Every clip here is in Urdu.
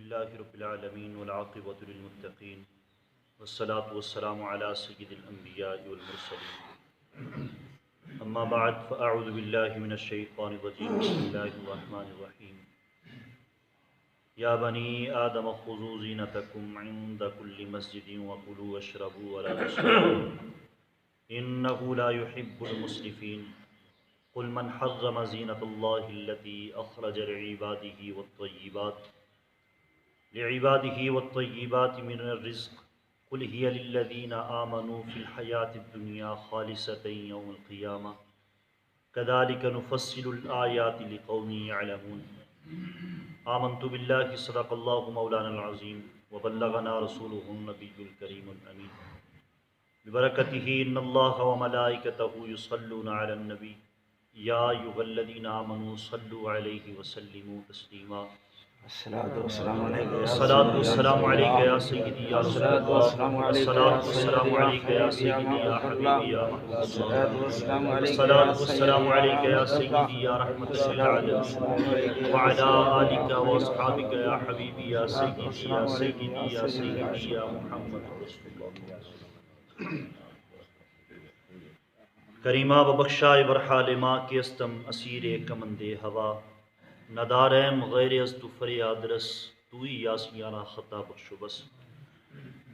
للہ رب العالمین والعاقبۃ للمتقین والصلاة والسلام علی سید الانبیاء والمرسلین اما بعد فاعوذ باللہ من الشیطان الرجیم بسم اللہ الرحمن الرحیم یا بنی آدم خذوا زینتکم عند کل مسجد وکلوا واشربوا ولا تسرفوا انہ لا يحب المسرفین قل من حرم زینت اللہ التی اخرج لعباده من الرزق قل هي للذین آمنوا فی الحیاة الدنیا خالصة یوم القیامہ کذلک نفصل الآیات لقوم یعلمون آمنت باللہ صدق اللہ مولانا العظیم وبلغنا رسوله النبی الکریم الامین ببرکتہ ان اللہ وملائکتہ یصلون علی النبی یا ایھا الذین آمنوا صلوا علیہ وسلموا تسلیما الصلاۃ والسلام علیک الصلاۃ والسلام علیک یا سیدی یا رسول اللہ الصلاۃ والسلام علیک یا سیدی یا حبیبی یا محبوب اللہ الصلاۃ والسلام علیک یا سیدی یا رحمۃ للعالمین وعلی آلک واصحابک یا حبیبی یا سیدی یا سیدی یا سیدی یا محمد رسول اللہ کریمہ ببخشائے برحال ماں کے استم اسیر کمند ہوا ندارم غیر از تو فریاد رس توی یاسیانہ خطا بخشو بس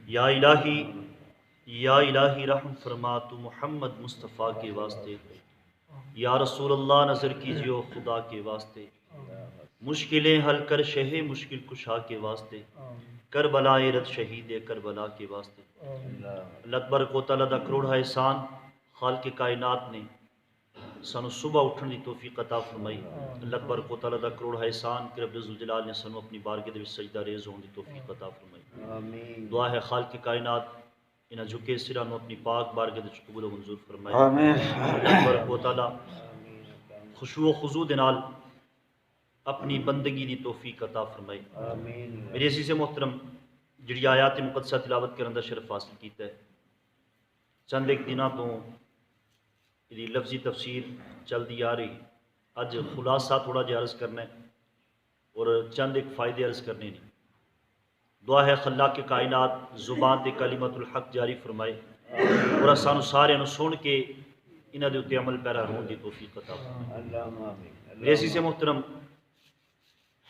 یا الہی رحم فرما تو محمد مصطفیٰ کے واسطے یا رسول اللہ نظر کیجیو خدا کے واسطے مشکلیں حل کر شہ مشکل کشا کے واسطے کربلا رت شہید کربلا کے واسطے اللہ تبارک و تعالیٰ دا کروڑا احسان خالق کائنات نے سانو صبح اٹھن دی توفیق عطا فرمائی اللہ تبارک و تعالیٰ دا کروڑا احسان کہ رب ذوالجلال نے سانو اپنی بارگاہ دے وچ سجدہ ریز ہون دی توفیق عطا فرمائی آمین دعا ہے خالق کائنات انہاں جھکے سراں نو اپنی پاک بارگاہ دے وچ قبول و منظور فرمائے آمین اللہ تبارک و تعالیٰ خشوع و خضوع دے نال اپنی بندگی دی توفیق عطا فرمائے آمین میرے عزیز محترم جڑی آیات مقدسہ تلاوت کرن دا شرف حاصل کیتا ہے چند ایک دنوں تو یہ لفظی تفسیر چلتی آ رہی اج خلاصہ تھوڑا جہا عرض کرنا ہے اور چند ایک فائدے عرض کرنے نہیں دعا ہے خلاق کے کائنات زبان تے کلمت الحق جاری فرمائے اور سانو سارے نو سن کے انہاں دے اوتے عمل پیرا ہون دی توفیق عطا فرمائے میرے عزیز محترم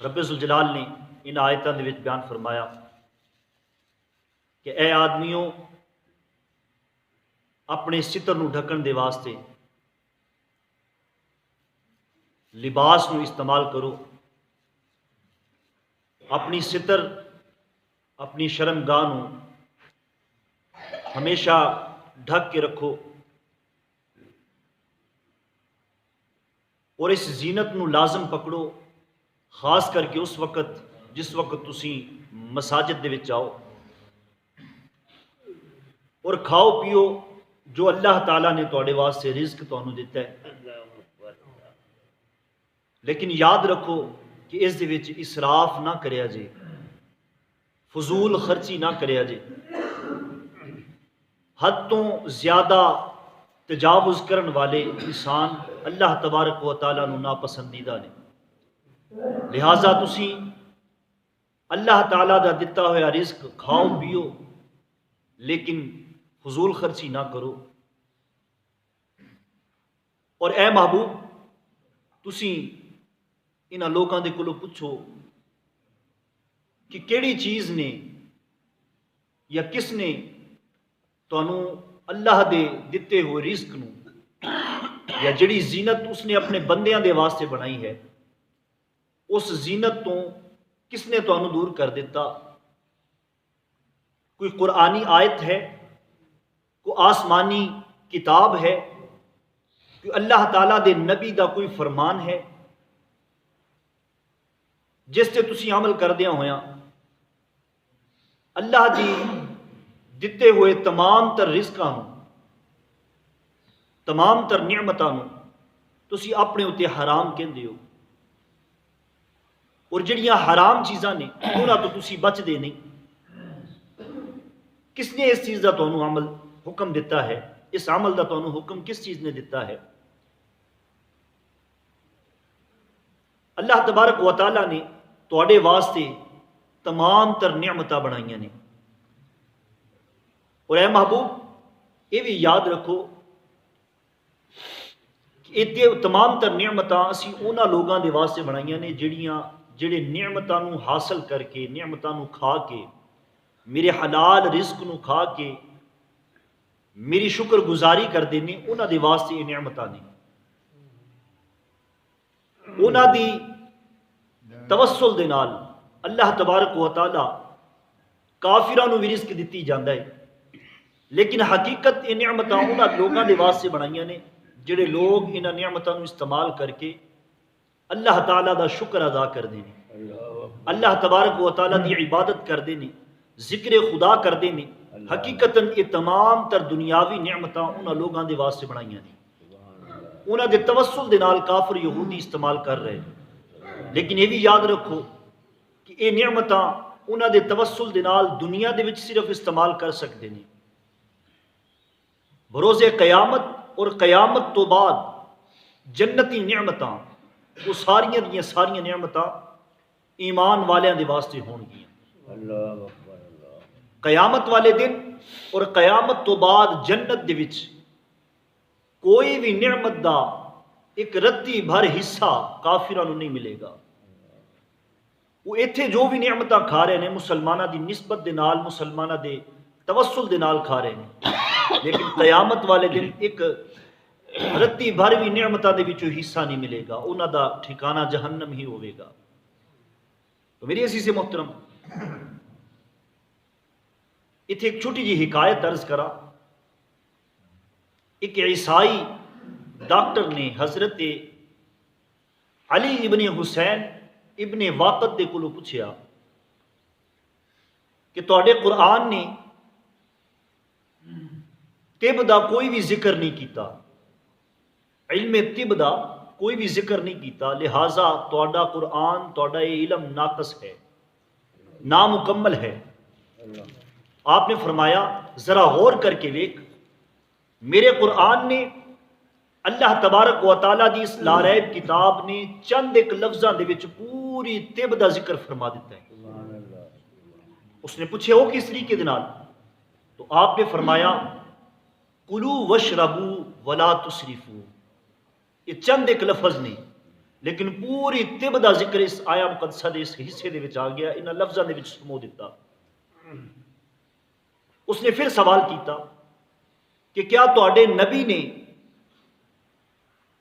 رب ذوالجلال نے ان آیتاں دے وچ بیان فرمایا کہ اے آدمیوں اپنے ستر نو ڈھکن دے واسطے لباس نو استعمال کرو اپنی ستر اپنی شرمگاہ نو ہمیشہ ڈھک کے رکھو اور اس زینت نو لازم پکڑو خاص کر کے اس وقت جس وقت تسی مساجد دے وچ جاؤ اور کھاؤ پیو جو اللہ تعالیٰ نے تواڈے واسطے رزق تانوں دیتا ہے لیکن یاد رکھو کہ اس دے وچ اسراف نہ کریا جے فضول خرچی نہ کریا جے حد تو زیادہ تجاوز کرن والے انسان اللہ تبارک و تعالیٰ نو ناپسندیدہ نے لہٰذا تسی اللہ تعالیٰ دا دتا ہویا رزق کھاؤ پیو لیکن فضول خرچی نہ کرو اور اے محبوب تسی انہاں لوکاں دے کولوں پوچھو کہ کیڑی چیز نے یا کس نے تانوں اللہ دے دتے ہوئے رزق نو یا جڑی زینت اس نے اپنے بندیاں دے واسطے بنائی ہے اس زینت تو کس نے تانوں دور کر دیتا کوئی قرآنی آیت ہے کوئی آسمانی کتاب ہے کوئی اللہ تعالیٰ دے نبی دا کوئی فرمان ہے جس تے تسی عمل کردیا ہویا اللہ دی دتے ہوئے تمام تر رزقاں نو تمام تر نعمتاں نو تسی اپنے اتے حرام کہندے ہو اور جڑیاں حرام چیزاں نے انہاں تو تسی بچ دے نہیں کس نے اس چیز دا تانوں عمل حکم دیتا ہے اس عمل دا تانوں حکم کس چیز نے دیتا ہے اللہ تبارک و تعالیٰ نے تواڈے واسطے تمام تر نعمتاں بنائیاں نے. اور اے محبوب یہ بھی یاد رکھو کہ یہ تمام تر نعمتاں اسی انہاں لوگاں دے واسطے بنائیاں نے جڑے نعمتاں نو حاصل کر کے نعمتاں نو کھا کے میرے حلال رزق نو کھا کے میری شکر گزاری کر دینے انہاں دے واسطے یہ نعمتاں نے. انہاں دی توسل دے نال اللہ تبارک و تعالی کافراں نو بھی رزق دتی جاندا ہے. لیکن حقیقت یہ نعمتاں انہاں لوگاں دے واسطے بنائیاں نے جڑے لوگ انہاں نعمتاں نو استعمال کر کے اللہ تعالیٰ دا شکر ادا کر دینے, اللہ تبارک و تعالیٰ دی عبادت کر دینے, ذکر خدا کر دینے. حقیقتاً یہ تمام تر دنیاوی نعمتاں انہاں لوگاں دے واسطے بنائیاں نے. انہاں دے توسل دے نال کافر یہودی استعمال کر رہے ہیں. لیکن یہ بھی یاد رکھو کہ یہ نعمتاں انہاں دے توسل دے نال دنیا دے وچ صرف استعمال کر سکتے ہیں. بروز قیامت اور قیامت تو بعد جنتی نعمتاں وہ ساریاں دیاں ساریاں نعمتاں ایمان والیاں دے واسطے ہون گیاں. قیامت والے دن اور قیامت تو بعد جنت دے وچ کوئی بھی نعمت دا ایک رتی بھر حصہ کافراں نوں نہیں ملے گا. وہ ایتھے جو بھی نعمتاں کھا رہے ہیں مسلمانہ دی نسبت دے نال مسلمانہ دے توسل دے نال کھا رہے ہیں. لیکن قیامت والے دن ایک رتی بھر بھی نعمتاں دے وچوں حصہ نہیں ملے گا. انہاں دا ٹھکانہ جہنم ہی ہوے گا. تو میری عزیز محترم اتنے ایک چھوٹی جی حکایت عرض کرا. ایک عیسائی ڈاکٹر نے حضرت علی ابن حسین ابن واقد دے کولوں پوچھیا کہ تواڈے قرآن نے طب دا کوئی بھی ذکر نہیں کیتا, علم طب دا کوئی بھی ذکر نہیں کیتا, لہٰذا تواڈا قرآن تواڈا یہ علم ناقص ہے, نامکمل ہے. آپ نے فرمایا ذرا غور کر کے دیکھ, میرے قرآن نے اللہ تبارک و تعالیٰ دی اس لاریب کتاب نے چند ایک لفظاں دے وچ پوری طب دا ذکر فرما دیتا ہے. اس نے پوچھے وہ کس طریقے دے نال؟ تو آپ نے فرمایا کلو وشربو ولا تسرفو. یہ چند ایک لفظ نہیں لیکن پوری طب دا ذکر اس آیا مقدسہ دے اس حصے دے وچ آ گیا, انہاں لفظاں دے وچ سمو دیتا. اس نے پھر سوال کیتا کہ کیا تواڈے نبی نے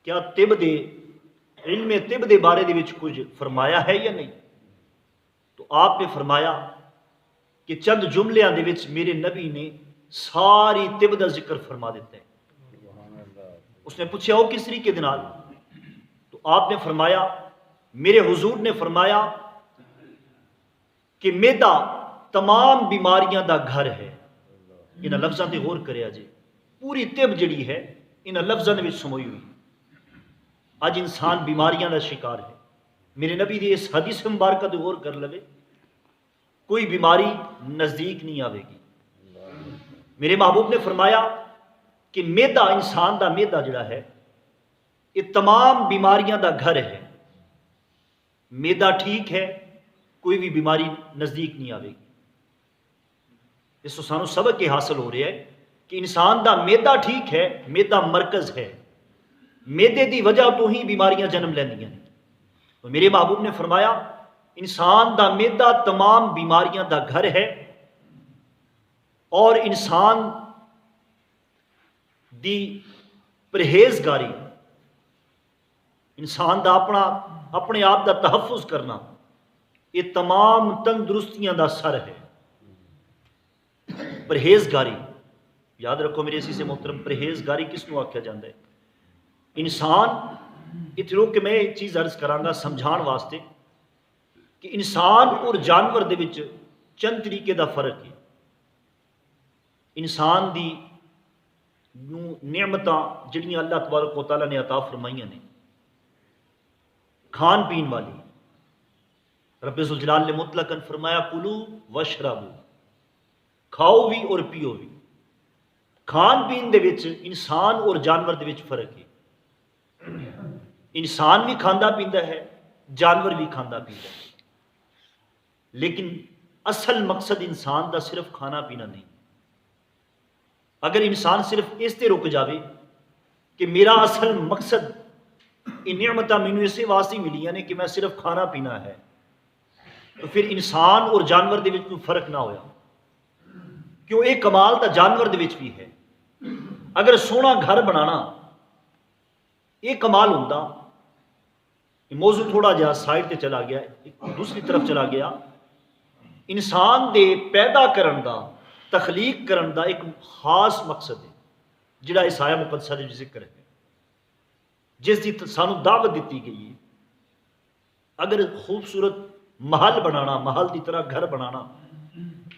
کیا طب دے علم طب دے بارے دے وچ کچھ فرمایا ہے یا نہیں؟ تو آپ نے فرمایا کہ چند جملیاں دے وچ میرے نبی نے ساری طب دا ذکر فرما دیتا ہے. اس نے پوچھا وہ کس طریقے دے نال؟ تو آپ نے فرمایا میرے حضور نے فرمایا کہ میدا تمام بیماریاں دا گھر ہے. انہاں لفظاں تے غور کریا جی, پوری طب جڑی ہے انہاں لفظاں دے وچ سموئی ہوئی. اج انسان بیماریاں دا شکار ہے. میرے نبی دی اس حدیث مبارکہ تے غور کر لوے, کوئی بیماری نزدیک نہیں آوے گی. میرے محبوب نے فرمایا کہ میدا انسان دا میدا جڑا ہے یہ تمام بیماریاں دا گھر ہے. میدا ٹھیک ہے کوئی بھی بیماری نزدیک نہیں آوے گی. اس تو سانو سبق یہ حاصل ہو رہا ہے کہ انسان دا میدا ٹھیک ہے, میدا مرکز ہے, میدے دی وجہ تو ہی بیماریاں جنم لیندیاں ہیں. تو میرے محبوب نے فرمایا انسان دا میدا تمام بیماریاں دا گھر ہے, اور انسان دی پرہیزگاری, انسان دا اپنے آپ دا تحفظ کرنا, یہ تمام تندرستیاں دا سر ہے. پرہیزگاری یاد رکھو میرے عزیز محترم, پرہیزگاری کس نو آکھیا جاندا ہے؟ انسان اتنے روک کے میں ایک چیز عرض کراں سمجھان واسطے کہ انسان اور جانور دے وچ چند طریقے دا فرق ہے. انسان دی نعمتاں جڑیاں اللہ تبارک و تعالیٰ نے عطا فرمائیاں نے کھان پین والی, رب ذوالجلال نے مطلقاً فرمایا کلو وشربو, کھاؤ بھی اور پیو بھی. کھان پین دے وچ انسان اور جانور دے وچ فرق ہے. انسان بھی کھاندا پیندا ہے, جانور بھی کھاندا پیندا ہے. لیکن اصل مقصد انسان دا صرف کھانا پینا نہیں. اگر انسان صرف اس تے رک جاوے کہ میرا اصل مقصد یہ نعمتاں مینوں اسی واسطے ملیاں نے کہ میں صرف کھانا پینا ہے، تو پھر انسان اور جانور دے وچ کوئی فرق نہ ہویا. کیوں ایک کمال دا جانور دے وچ بھی ہے. اگر سونا گھر بنانا یہ کمال ہوندا، یہ موضوع تھوڑا جہا سائڈ تے چلا گیا، ایک دوسری طرف چلا گیا. انسان دے پیدا کرن دا، تخلیق کرن دا ایک خاص مقصد ہے جڑا اس آیا مقدسہ دے ذکر ہے، جس دی سانو دعوت دیتی گئی ہے. اگر خوبصورت محل بنانا، محل دی طرح گھر بنانا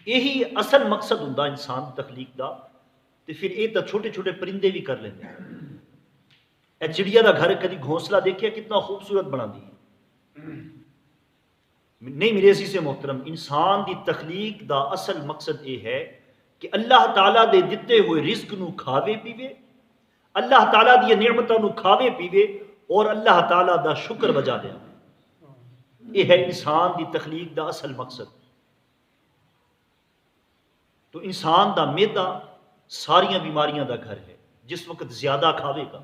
یہی اصل مقصد ہوندا انسان دی تخلیق دا، تو پھر یہ تو چھوٹے چھوٹے پرندے بھی کر لیندے. اے چڑیا دا گھر کدی گھونسلہ دیکھیا کتنا خوبصورت بنا دی. نہیں میرے عزیز محترم، انسان دی تخلیق دا اصل مقصد یہ ہے کہ اللہ تعالیٰ دے دتے ہوئے رزق نو کھاوے پیوے، اللہ تعالیٰ دی نعمتاں نو کھاوے پیوے اور اللہ تعالیٰ دا شکر بجا دے. یہ ہے انسان دی تخلیق دا اصل مقصد. تو انسان دا معدہ ساریاں بیماریاں دا گھر ہے. جس وقت زیادہ کھاوے گا،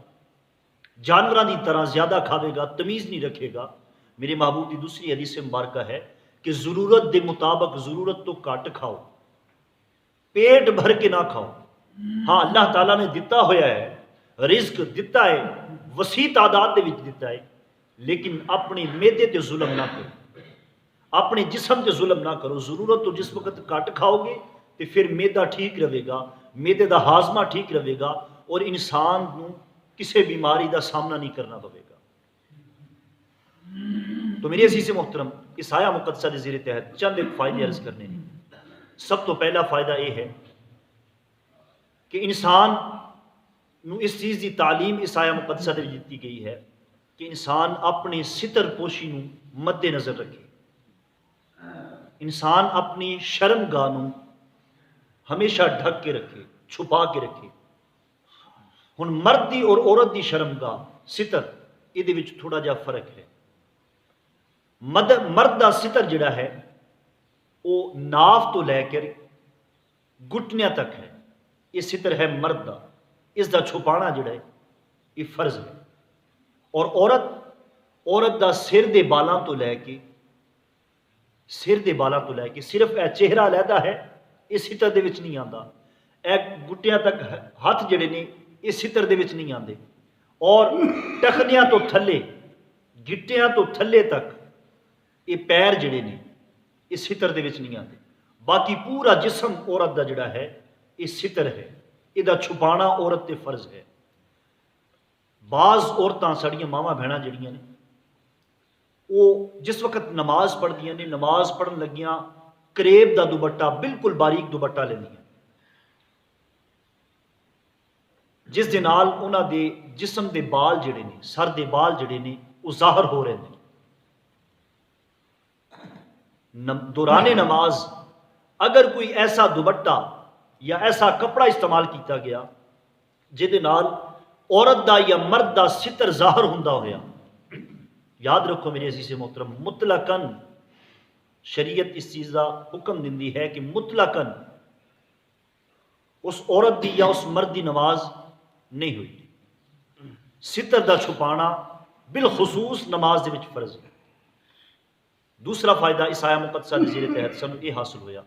جانوراں دی طرح زیادہ کھاوے گا، تمیز نہیں رکھے گا. میرے محبوب دی دوسری حدیث مبارکہ ہے کہ ضرورت دے مطابق ضرورت تو کٹ کھاؤ، پیٹ بھر کے نہ کھاؤ. ہاں اللہ تعالیٰ نے دتا ہویا ہے، رزق دتا ہے، وسیع تعداد دے وچ دتا ہے، لیکن اپنے معدے تے ظلم نہ کرو، اپنے جسم تے ظلم نہ کرو. ضرورت تو جس وقت کٹ کھاؤ گے تو پھر معدہ ٹھیک رہے گا، معدے دا ہاضمہ ٹھیک رہے گا اور انسان نو کسی بیماری دا سامنا نہیں کرنا پڑے گا. تو میرے عزیز محترم، اس آیا مقدسہ دے زیر تحت چند ایک فائدے عرض کرنے ہیں. سب تو پہلا فائدہ یہ ہے کہ انسان نو اس چیز دی تعلیم اس آیا مقدسہ دے دیتی گئی ہے کہ انسان اپنے ستر پوشی نو مد نظر رکھے. انسان اپنی شرم گاہ نو ہمیشہ ڈھک کے رکھے، چھپا کے رکھے. ہن مرد دی اور عورت دی شرم گاہ ستر یہ وچ تھوڑا جا فرق ہے. مرد دا ستر جڑا ہے وہ ناف تو لے کر گھٹنیاں تک ہے، یہ ستر ہے مرد دا. اس دا چھپانا جڑا ہے یہ فرض ہے. اور عورت دا سر دے بالاں تو لے کے صرف اے چہرہ علیحدہ ہے، یہ ستر دے وچ نہیں آندا. اے گھٹیاں تک ہاتھ جڑے نے یہ ستر دے وچ نہیں آندے. اور ٹخنیاں تو تھلے، گھٹیاں تو تھلے تک یہ پیر جڑے نے یہ ستر دے وچ نہیں آندے. باقی پورا جسم عورت دا جڑا ہے یہ ستر ہے، یہ دا چھپانا عورت تے فرض ہے. بعض عورتاں ساڑیاں ماواں بہناں جڑیاں نے وہ جس وقت نماز پڑھدیاں نے، نماز پڑھن لگیاں کریب دا دوپٹہ، بالکل باریک دوپٹہ لیندیاں، جس دے نال انہاں دے جسم دے بال جڑے نے، سر دے بال جڑے نے وہ ظاہر ہو رہے ہیں. دوران نماز اگر کوئی ایسا دوپٹہ یا ایسا کپڑا استعمال کیتا گیا جہدے نال عورت دا یا مرد دا ستر ظاہر ہوندا ہویا، یاد رکھو میرے عزیز محترم، مطلقاً شریعت اس چیز کا حکم دیندی ہے کہ مطلقاً اس عورت دی یا اس مرد دی نماز نہیں ہوئی. ستر دا چھپانا بالخصوص نماز دے وچ فرض ہے. دوسرا فائدہ اس آیا مقدسہ دے زیر تحت سانو یہ حاصل ہویا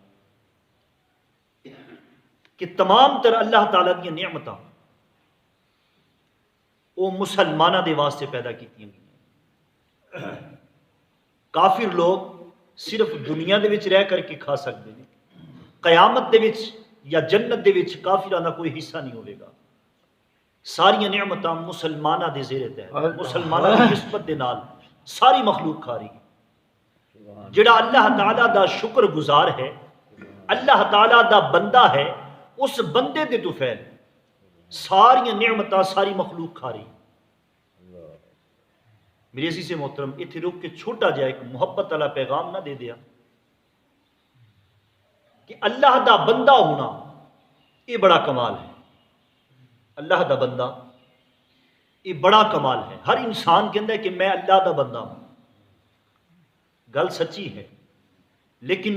کہ تمام تر اللہ تعالیٰ دی نعمتاں وہ مسلمانہ دے واسطے پیدا کیتیاں گئی. کافر لوگ صرف دنیا دے وچ رہ کر کے کھا سکتے ہیں، قیامت دے وچ یا جنت دے وچ کافراں دا کوئی حصہ نہیں ہوئے گا. ساری نعمتاں مسلمانہ دے زیر تحت، مسلمانہ دی نسبت دے نال ساری مخلوق کھا رہی ہے. جڑا اللہ تعالیٰ دا شکر گزار ہے، اللہ تعالیٰ دا بندہ ہے، اس بندے دے تو فیل ساری نعمتاں ساری مخلوق کھا رہی. میرے عزیز محترم اتنے رک کے چھوٹا جا ایک محبت والا پیغام نہ دے دیا کہ اللہ دا بندہ ہونا یہ بڑا کمال ہے. اللہ دا بندہ یہ بڑا کمال ہے. ہر انسان کہتا ہے کہ میں اللہ دا بندہ ہوں، گل سچی ہے، لیکن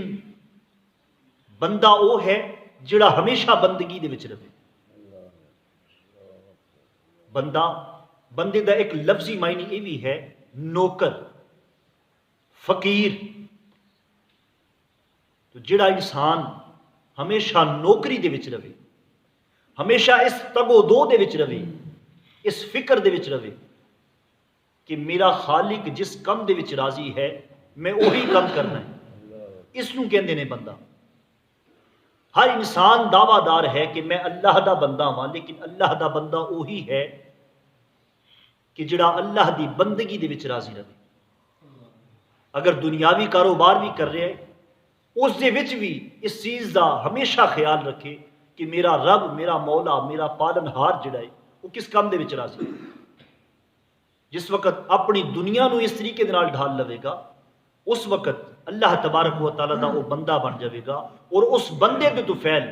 بندہ وہ ہے جڑا ہمیشہ بندگی دے وچ رہے. بندے دا ایک لفظی معنی یہ بھی ہے نوکر فقیر. تو جڑا انسان ہمیشہ نوکری دے وچ رہے، ہمیشہ اس تگو دو دے وچ رہے، اس فکر دے وچ رہے کہ میرا خالق جس کم دے وچ راضی ہے میں وہی کم کرنا ہے، اس نو کہندے نے بندہ. ہر انسان دعویٰ دار ہے کہ میں اللہ دا بندہ ہاں، لیکن اللہ دا بندہ وہی ہے کہ جڑا اللہ دی بندگی دے وچ راضی رہے. اگر دنیاوی کاروبار بھی کر رہے ہے اس دے وچ بھی اس چیز دا ہمیشہ خیال رکھے کہ میرا رب، میرا مولا، میرا پالن ہار جڑا ہے وہ کس کام دے وچ راضی ہے. جس وقت اپنی دنیا نو اس طریقے دے نال ڈھال لوے گا اس وقت اللہ تبارک و تعالیٰ دا وہ بندہ بن جائے گا. اور اس بندے دے توفیل،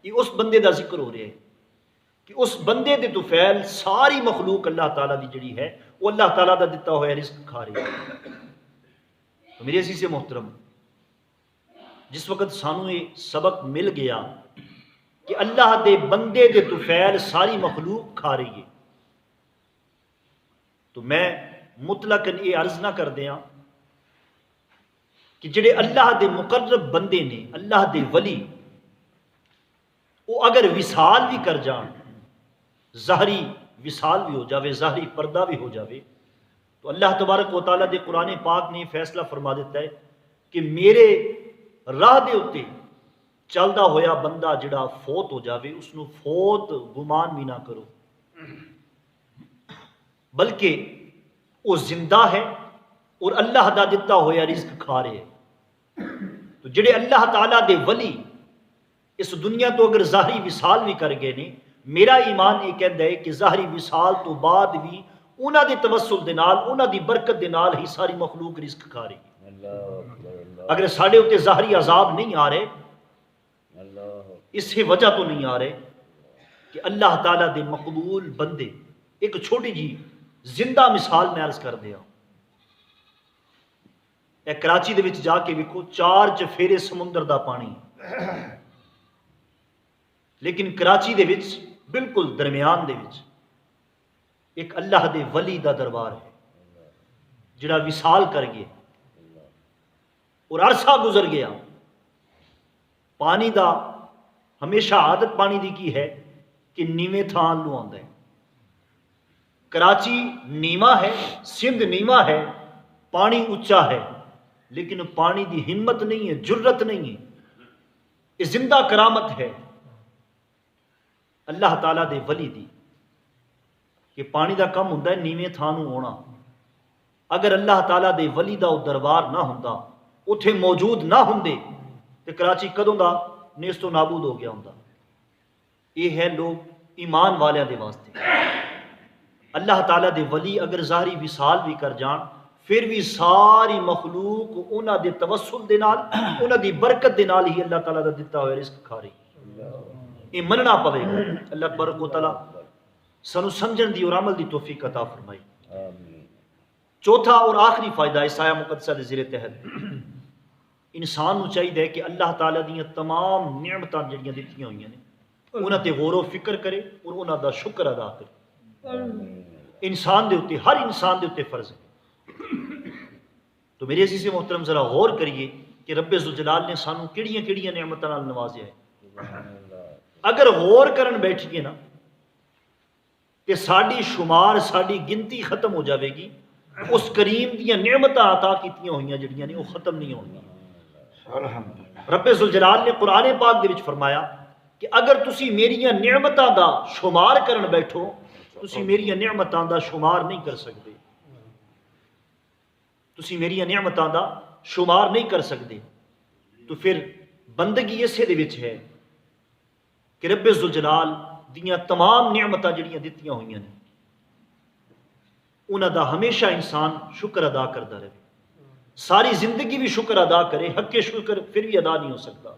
یہ اس بندے دا ذکر ہو رہا ہے کہ اس بندے دے توفیل ساری مخلوق اللہ تعالیٰ دی جڑی ہے وہ اللہ تعالیٰ دا دیتا ہوا رزق کھا رہی ہے. تو میرے عزیز محترم، جس وقت سانو یہ سبق مل گیا کہ اللہ دے بندے دے توفیل ساری مخلوق کھا رہی ہے، تو میں مطلقاً یہ عرض نہ کر دیاں کہ جڑے اللہ دے مقرب بندے نے، اللہ دے ولی، وہ اگر وصال بھی کر جان، ظاہری وصال بھی ہو جاوے، ظاہری پردہ بھی ہو جاوے، تو اللہ تبارک و تعالیٰ دے قرآن پاک نے فیصلہ فرما دیتا ہے کہ میرے راہ دے اتے چلدا ہویا بندہ جڑا فوت ہو جاوے اس نو فوت گمان بھی نہ کرو، بلکہ وہ زندہ ہے اور اللہ دا دتا ہویا رزق کھا رہے. تو جڑے اللہ تعالیٰ دے ولی اس دنیا تو اگر ظاہری وصال بھی کر گئے نے، میرا ایمان یہ کہتا ہے کہ ظاہری وصال تو بعد بھی انہاں دے توسل دے نال، انہاں دی برکت دے نال ہی ساری مخلوق رزق کھا رہی ہے. اگر ساڑھے ہوتے ظاہری عذاب نہیں آ رہے، اس سے وجہ تو نہیں آ رہے کہ اللہ تعالیٰ دے مقبول بندے. ایک چھوٹی جی زندہ مثال میں عرض کر دیا، اے کراچی دے وچ جا کے ویکھو 4 چفیرے سمندر دا پانی، لیکن کراچی دے وچ بالکل درمیان دے وچ ایک اللہ دے ولی دا دربار ہے جڑا وصال کر گیا اور عرصہ گزر گیا. پانی دا ہمیشہ عادت پانی دی کی ہے کہ نیویں تھان لو آندا ہے. کراچی نیواں ہے، سندھ نیواں ہے، پانی اونچا ہے، لیکن پانی دی ہمت نہیں ہے، جرت نہیں ہے. یہ زندہ کرامت ہے اللہ تعالیٰ دے ولی دی کہ پانی دا کم ہوندا ہے نیویں تھان نوں ہونا. اگر اللہ تعالیٰ دے ولی دا دربار نہ ہوندا، اتھے موجود نہ ہوندے، تو کراچی کدوں دا نیست و نابود ہو گیا ہوندا. یہ ہے لوگ ایمان والیاں دے واسطے. اللہ تعالیٰ دے ولی اگر ظاہری وصال بھی کر جان، پھر بھی ساری مخلوق انہاں دے توسل دے نال، انہاں دی برکت دے نال ہی اللہ تعالیٰ دا دتا ہوئے رزق کھا رہی. یہ مننا پوے گا. اللہ تبارک و تعالیٰ سانو سمجھن دی اور عمل دی توفیق عطا فرمائی. چوتھا اور آخری فائدہ اس آیہ مقدسہ دے زیر تحت انسان نو چاہیے کہ اللہ تعالیٰ دیاں تمام نعمتاں جڑیاں دتیاں ہوئیاں نے انہاں تے غور و فکر کرے اور انہاں دا شکر ادا کرے. انسان دے اتے، ہر انسان دے اتے فرض ہے. تو میرے عزیز محترم ذرا غور کریے کہ رب ذوالجلال نے سانو کیڑیاں کیڑیاں نعمتاں نال نوازیا ہے. اگر غور کرن بیٹھیے نا کہ ساڈی شمار، ساڈی گنتی ختم ہو جاوے گی. اس کریم دیاں نعمتاں عطا کیتیاں ہوئیاں جڑیاں نے وہ ختم نہیں ہونگیاں. رب ذوالجلال نے قرآن پاک دے وچ فرمایا کہ اگر تسی میریاں نعمتاں دا شمار کرن بیٹھو، تسی میریاں نعمتاں دا شمار نہیں کر سکتے. تسی میریاں نعمتاں دا شمار نہیں کر سکتے. تو پھر بندگی اسے دے وچ ہے کہ رب ذوالجلال دیاں تمام نعمتاں جڑیاں دتیاں ہوئیاں نے انہاں دا ہمیشہ انسان شکر ادا کرتا رہے. ساری زندگی بھی شکر ادا کرے، حق شکر پھر بھی ادا نہیں ہو سکتا.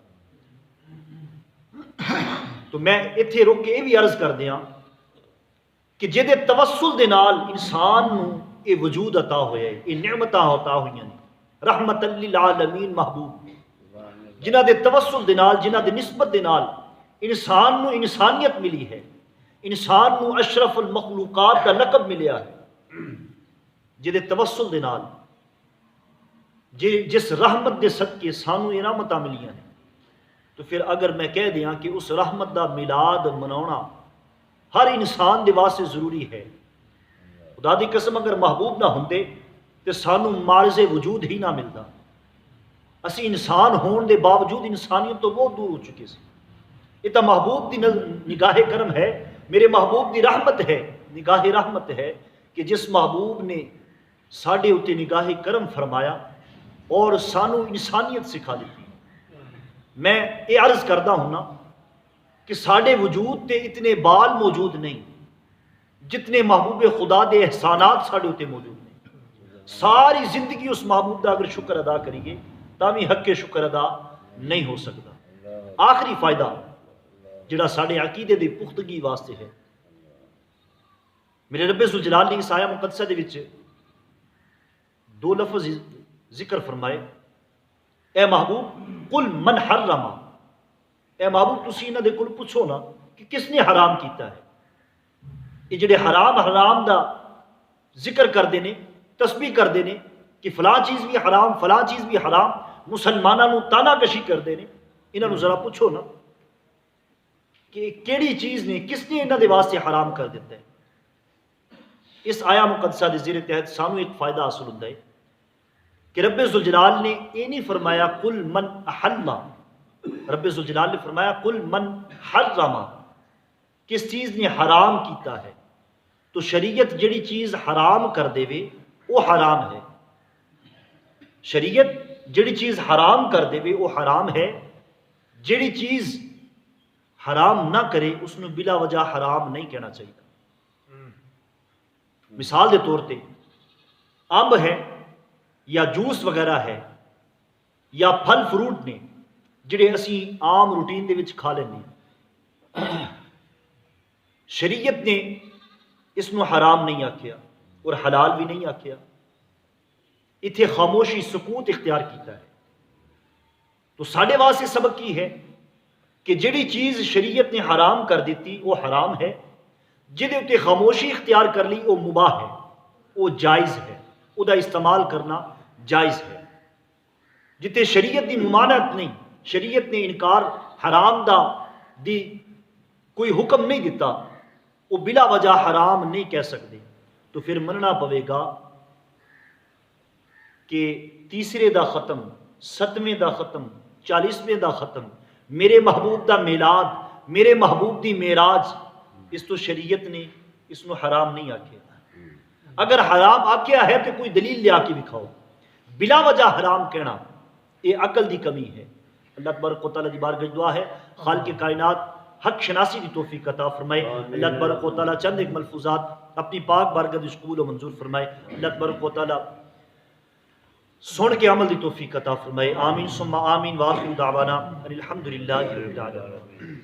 تو میں اتھے روک کے یہ بھی عرض کر دیاں کہ جہدے توسل دے نال انسان نو یہ وجود عطا ہویا ہے، یہ نعمتاں عطا ہوئیاں نے، رحمت للعالمین محبوب جنہاں دے توسل دے نال، جنہاں دے نسبت دے نال انسان نو انسانیت ملی ہے، انسان نو اشرف المخلوقات دا لقب ملیا ہے، جدے توسل دے نال جس رحمت دے صدقے سانو انعامتاں ملیاں نے، تو پھر اگر میں کہہ دیاں کہ اس رحمت دا میلاد مناونا ہر انسان دے واسطے ضروری ہے، خدا دی قسم اگر محبوب نہ ہوندے تو سانو معرض وجود ہی نہ ملتا، اسی انسان ہون دے باوجود انسانیت تو بہت دور ہو چکے سے۔ یہ تو محبوب دی نگاہ کرم ہے، میرے محبوب دی رحمت ہے، نگاہ رحمت ہے کہ جس محبوب نے ساڈے اتے نگاہ کرم فرمایا اور سانو انسانیت سکھا دیتی۔ میں یہ عرض کرتا ہوں نا کہ ساڈے وجود تے اتنے بال موجود نہیں جتنے محبوب خدا دے احسانات ساڈے اتے موجود ہیں۔ ساری زندگی اس محبوب دا اگر شکر ادا کریے تاوی حق کے شکر ادا نہیں ہو سکتا۔ آخری فائدہ جڑا ساڈے عقیدے دی پختگی واسطے ہے، میرے رب ذوالجلال نے اس آیہ مقدسہ دے وچ دو لفظ ذکر فرمائے، اے محبوب قل من حرم، اے محبوب تسی انہاں دے کول پوچھو نا کہ کس نے حرام کیتا ہے۔ یہ جڑے حرام دا ذکر کردے نے، تسبیح کردے نے کہ فلاں چیز بھی حرام، فلاں چیز بھی حرام، مسلماناں نو تانا کشی کردے نے، انہاں نو ذرا پوچھو نا کہ کیڑی چیز نے، کس نے انہاں دے واسطے حرام کر دیتا ہے۔ اس آیا مقدسہ دے زیر تحت سانو ایک فائدہ حاصل ہوتا ہے کہ رب ذوالجلال نے یہ نہیں فرمایا قل من احل، رب ذوالجلال نے فرمایا قل من حرم، کس چیز نے حرام کیتا ہے۔ تو شریعت جڑی چیز حرام کر دے وے وہ حرام ہے، شریعت جڑی چیز حرام کر دے وے وہ حرام ہے، جڑی چیز حرام نہ کرے اس نو بلا وجہ حرام نہیں کہنا چاہیے۔ مثال دے طور تے امب ہے یا جوس وغیرہ ہے یا پھل فروٹ نے جڑے اسی عام روٹین دے وچ کھا لینے، شریعت نے اس نو حرام نہیں آکھیا اور حلال بھی نہیں آکھیا، اتھے خاموشی سکوت اختیار کیتا ہے۔ تو ساڈے واسطے سبق کی ہے کہ جڑی چیز شریعت نے حرام کر دیتی وہ حرام ہے، جدے اتے خاموشی اختیار کر لی وہ مباح ہے، وہ جائز ہے، او دا استعمال کرنا جائز ہے۔ جتے شریعت دی ممانعت نہیں، شریعت نے انکار حرام دا دی کوئی حکم نہیں دیتا، وہ بلا وجہ حرام نہیں کہہ سکتے، تو پھر مننا پوے گا کہ تیسرے دا ختم، ستویں دا ختم، 40ویں دا ختم، میرے محبوب دا میلاد، میرے محبوب دی معراج، اس تو شریعت نے اس نو حرام نہیں آکھیا۔ اگر حرام آکھیا ہے تو کوئی دلیل لیا کے دکھاؤ، بلا وجہ حرام کہنا یہ عقل دی کمی ہے۔ اللہ تبارک و تعالیٰ دی بارگاہ دعا ہے خالق کائنات حق شناسی دی توفیق عطا فرمائے۔ اللہ تبارک و تعالیٰ چند ایک ملفوظات اپنی پاک بارگاہ دی قبول و منظور فرمائے۔ اللہ تبارک و تعالیٰ سن کے عمل دی توفیق عطا فرمائے۔ آمین ثم آمین، وآخر دعوانا ان الحمدللہ رب العالمین۔